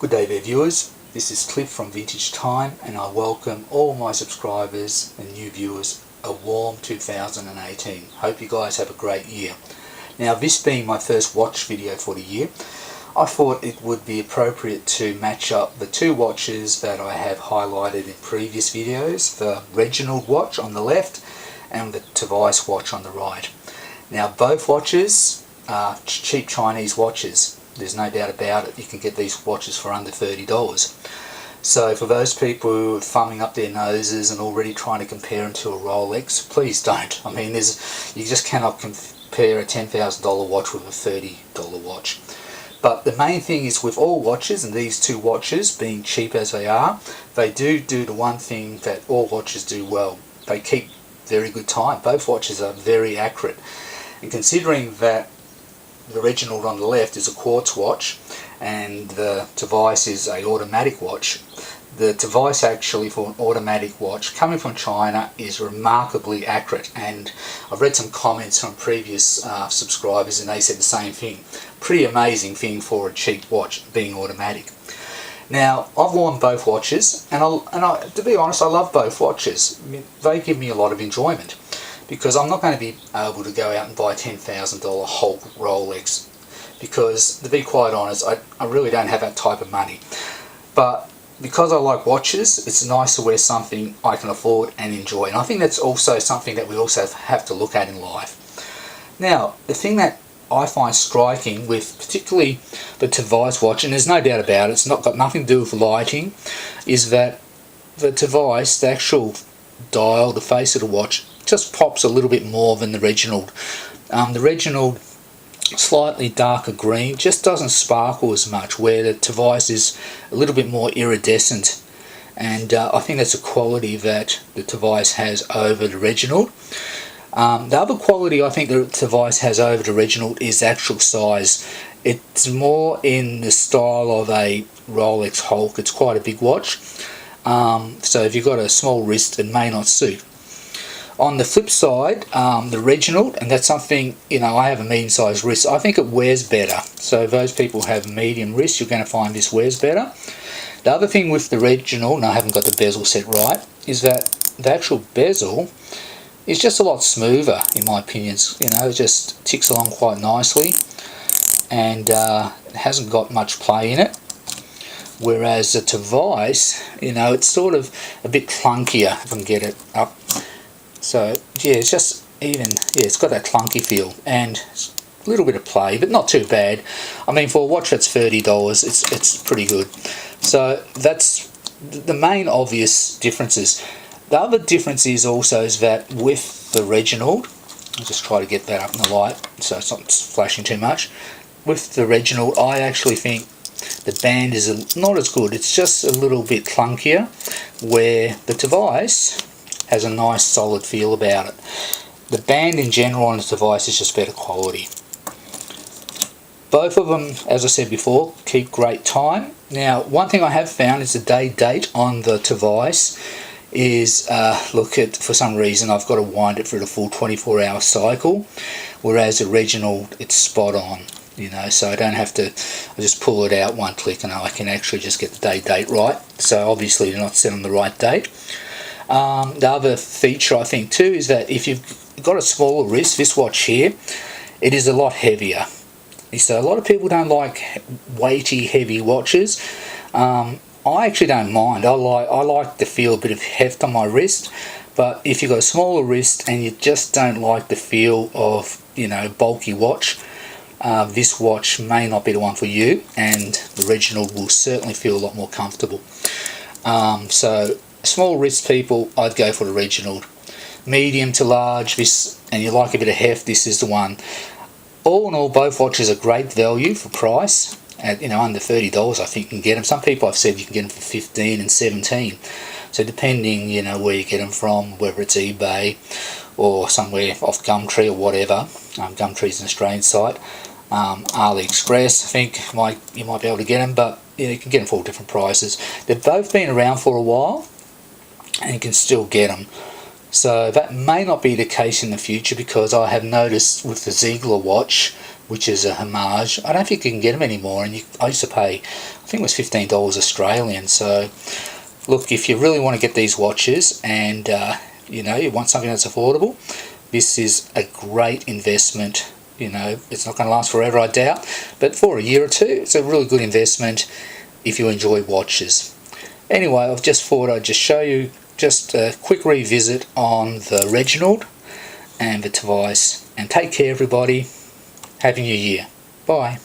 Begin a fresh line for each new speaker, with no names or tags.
Good day there viewers, this is Cliff from Vintage Time and I welcome all my subscribers and new viewers a warm 2018. Hope you guys have a great year. Now this being my first watch video for the year, I thought it would be appropriate to match up the two watches that I have highlighted in previous videos, the Reginald watch on the left and the Tevise watch on the right. Now both watches are cheap Chinese watches. There's no doubt about it. You can get these watches for under $30. So for those people who are thumbing up their noses and already trying to compare them to a Rolex, please don't. I mean, you just cannot compare a $10,000 watch with a $30 watch. But the main thing is with all watches, and these two watches being cheap as they are, they do the one thing that all watches do well. They keep very good time. Both watches are very accurate. And considering that the Reginald on the left is a quartz watch and the Tevise is a automatic watch, the Tevise actually for an automatic watch coming from China is remarkably accurate, and I've read some comments from previous subscribers and they said the same thing. Pretty amazing thing for a cheap watch being automatic. Now I've worn both watches and to be honest, I love both watches. I mean, they give me a lot of enjoyment, because I'm not going to be able to go out and buy a $10,000 Hulk Rolex, because to be quite honest, I really don't have that type of money. But because I like watches, it's nice to wear something I can afford and enjoy, and I think that's also something that we also have to look at in life. Now the thing that I find striking with particularly the Tevise watch, and there's no doubt about it, it's not got nothing to do with lighting, is that the Tevise, the actual dial, the face of the watch, just pops a little bit more than the Reginald. The Reginald, slightly darker green, just doesn't sparkle as much, where the Tevise is a little bit more iridescent, and I think that's a quality that the Tevise has over the Reginald. The other quality I think the Tevise has over the Reginald is actual size. It's more in the style of a Rolex Hulk. It's quite a big watch, so if you've got a small wrist, it may not suit. On the flip side, the Reginald, and that's something, I have a medium-sized wrist, I think it wears better. So if those people have a medium wrist, you're going to find this wears better. The other thing with the Reginald, and I haven't got the bezel set right, is that the actual bezel is just a lot smoother, in my opinion. It just ticks along quite nicely, and it hasn't got much play in it. Whereas the Tevise, it's sort of a bit clunkier, if I can get it up. So yeah, it's just it's got that clunky feel and a little bit of play, but not too bad. I mean, for a watch that's $30, it's pretty good. So that's the main obvious differences. The other difference is that with the Reginald, I'll just try to get that up in the light so it's not flashing too much. With the Reginald, I actually think the band is not as good. It's just a little bit clunkier, where the Tevise has a nice solid feel about it. The band in general on the Tevise is just better quality. Both of them, as I said before, keep great time. Now one thing I have found is the day date on the Tevise is, for some reason I've got to wind it through the full 24-hour cycle, whereas the Reginald, it's spot on. So I don't have to, I just pull it out one click and I can actually just get the day date right. So obviously they're not set on the right date. The other feature I think too is that if you've got a smaller wrist, this watch here, it is a lot heavier. So a lot of people don't like weighty, heavy watches. I actually don't mind. I like to feel a bit of heft on my wrist, but if you've got a smaller wrist and you just don't like the feel of bulky watch, this watch may not be the one for you, and the Reginald will certainly feel a lot more comfortable. So small wrist people, I'd go for the Reginald. Medium to large, and you like a bit of heft, this is the one. All in all, both watches are great value for price. At under $30, I think you can get them. Some people have said you can get them for $15 and $17. So depending, where you get them from, whether it's eBay or somewhere off Gumtree or whatever. Gumtree's an Australian site. AliExpress, I think you might be able to get them, but you can get them for all different prices. They've both been around for a while, and you can still get them. So that may not be the case in the future, because I have noticed with the Ziegler watch which is a homage. I don't think you can get them anymore, and I used to pay, I think it was $15 Australian. So look, if you really want to get these watches and you want something that's affordable, this is a great investment. It's not going to last forever, I doubt, but for a year or two, it's a really good investment if you enjoy watches. Anyway, I've just thought I'd just show you just a quick revisit on the Reginald and the Tevise. And take care, everybody. Happy New Year. Bye.